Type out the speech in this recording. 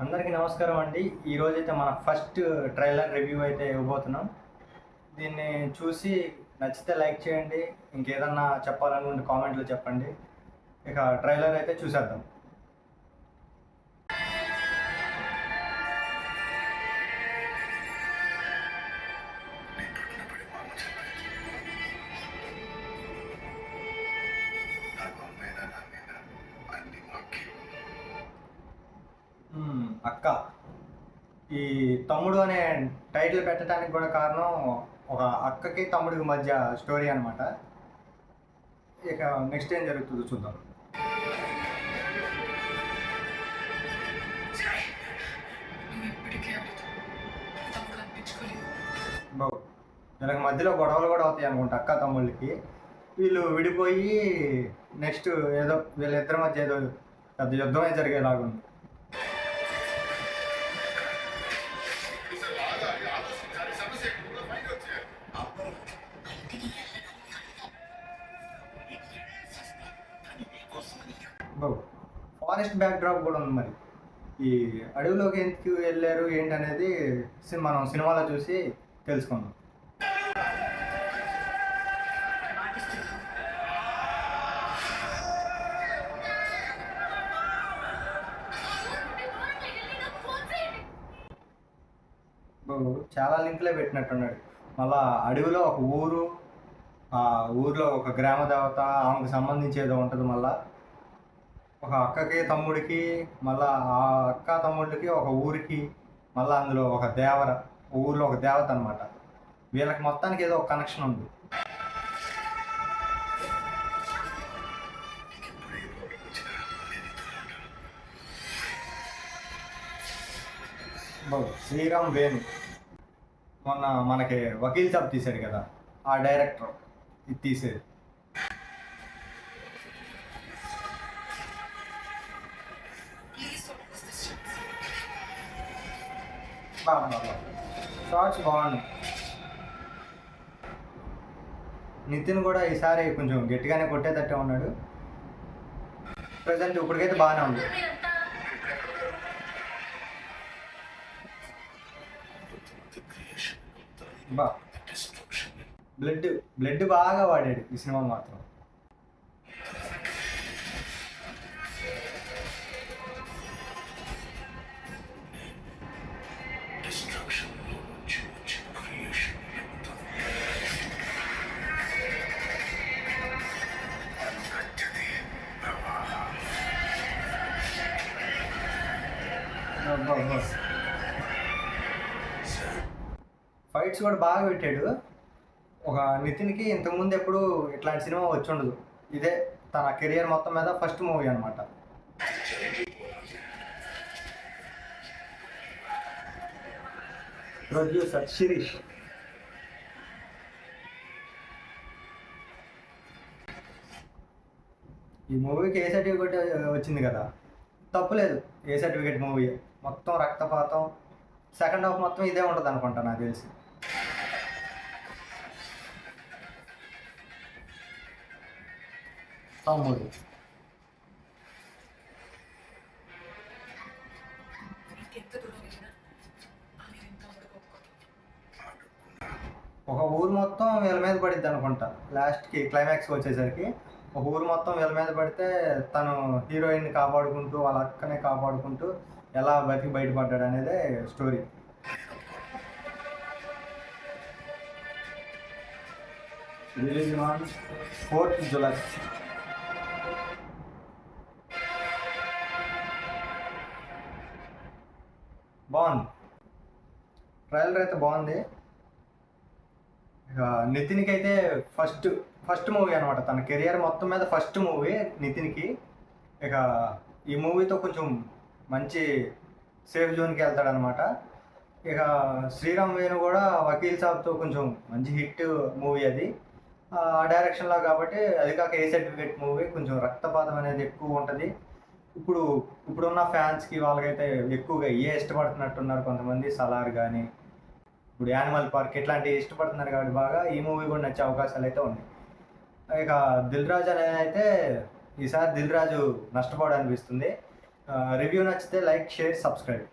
అందరికీ నమస్కారం అండి. ఈరోజైతే మన ఫస్ట్ ట్రైలర్ రివ్యూ అయితే ఇవ్వబోతున్నాం. దీన్ని చూసి నచ్చితే లైక్ చేయండి. ఇంకేదన్నా చెప్పాలనుకుంటే కామెంట్లో చెప్పండి. ఇక ట్రైలర్ అయితే చూసేద్దాం. అక్క, ఈ తమ్ముడు అనే టైటిల్ పెట్టడానికి కూడా కారణం ఒక అక్కకి తమ్ముడికి మధ్య స్టోరీ అనమాట. ఇక నెక్స్ట్ ఏం జరుగుతుందో చూద్దాం. వీళ్ళకి మధ్యలో గొడవలు కూడా అవుతాయి అనుకుంటా అక్క తమ్ముళ్ళకి. వీళ్ళు విడిపోయి నెక్స్ట్ ఏదో వీళ్ళిద్దరి మధ్య ఏదో పెద్ద యుద్ధమే జరిగేలాగుంది. ఫారెస్ట్ బ్యాక్ డ్రాప్ కూడా ఉంది. మరి ఈ అడవిలోకి ఎందుకు వెళ్ళారు ఏంటి అనేది మనం సినిమాలో చూసి తెలుసుకుందాం. చాలా లింకులే పెట్టినట్టున్నాడు. మళ్ళా అడవిలో ఒక ఊరు, ఆ ఊర్లో ఒక గ్రామ దేవత, ఆమెకు సంబంధించి ఏదో ఉంటుంది. మళ్ళా ఒక అక్కకి తమ్ముడికి, మళ్ళా ఆ అక్క తమ్ముడికి ఒక ఊరికి, మళ్ళీ అందులో ఒక దేవర, ఊర్లో ఒక దేవత అనమాట. వీళ్ళకి మొత్తానికి ఏదో ఒక కనెక్షన్ ఉంది. శ్రీరామ్ వేణు మొన్న మనకి వకీల్ సాబ్ తీశాడు కదా, ఆ డైరెక్టర్ ఇది తీసేది. షార్ట్స్ బాగున్నాయి. నితిన్ కూడా ఈసారి కొంచెం గట్టిగానే కొట్టేటట్టే ఉన్నాడు. ప్రజెంట్ ఇప్పటికైతే బాగానే ఉంది. బ్లడ్ బాగా వాడాడు ఈ సినిమా మాత్రం. ఫైట్స్ కూడా బాగా పెట్టాడు. ఒక నితిన్కి ఇంతకుముందు ఎప్పుడు ఇట్లాంటి సినిమా వచ్చి ఉండదు. ఇదే తన కెరియర్ మొత్తం మీద ఫస్ట్ మూవీ అనమాట. ప్రొడ్యూసర్ శిరీష్. ఈ మూవీకి ఏ సర్టిఫికేట్ వచ్చింది కదా, తప్పులేదు. ఏ సర్టిఫికేట్ మూవీ మొత్తం రక్తపాతం. సెకండ్ హాఫ్ మొత్తం ఇదే ఉంటుంది అనుకుంటా నాకు తెలిసి. తమ్ముడు ఒక ఊరు మొత్తం వీళ్ళ మీద పడిద్ది అనుకుంటా. లాస్ట్కి క్లైమాక్స్కి వచ్చేసరికి ఒక ఊరు మొత్తం వీళ్ళ మీద పడితే తను హీరోయిన్ని కాపాడుకుంటూ వాళ్ళ అక్కనే కాపాడుకుంటూ ఎలా బతికి బయటపడ్డాడు అనేదే story. Release on 4th July. బాగుంది, ట్రైలర్ అయితే బాగుంది. ఇక నితిన్కి అయితే ఫస్ట్ మూవీ అనమాట. తన కెరియర్ మొత్తం మీద ఫస్ట్ మూవీ నితిన్కి. ఇక ఈ మూవీతో కొంచెం మంచి సేఫ్ జోన్కి వెళ్తాడనమాట. ఇక శ్రీరామ్ వేణు కూడా వకీల్ సాబ్తో కొంచెం మంచి హిట్ మూవీ అది. ఆ డైరెక్షన్లో కాబట్టి, అది కాక ఏ సర్టిఫికేట్ మూవీ, కొంచెం రక్తపాతం అనేది ఎక్కువ ఉంటుంది. ఇప్పుడున్న ఫ్యాన్స్కి వాళ్ళకైతే ఎక్కువగా ఇష్టపడుతున్నట్టున్నారు కొంతమంది. సలార్ కానీ, ఇప్పుడు యానిమల్ పార్క్ ఇట్లాంటివి ఇష్టపడుతున్నారు కాబట్టి బాగా ఈ మూవీ కూడా నచ్చే అవకాశాలు అయితే ఉన్నాయి. ఇక దిల్ రాజు అనేది అయితే ఈసారి దిల్ రాజు నష్టపోవడం అనిపిస్తుంది. రివ్యూ నచ్చితే లైక్, షేర్, సబ్స్క్రైబ్.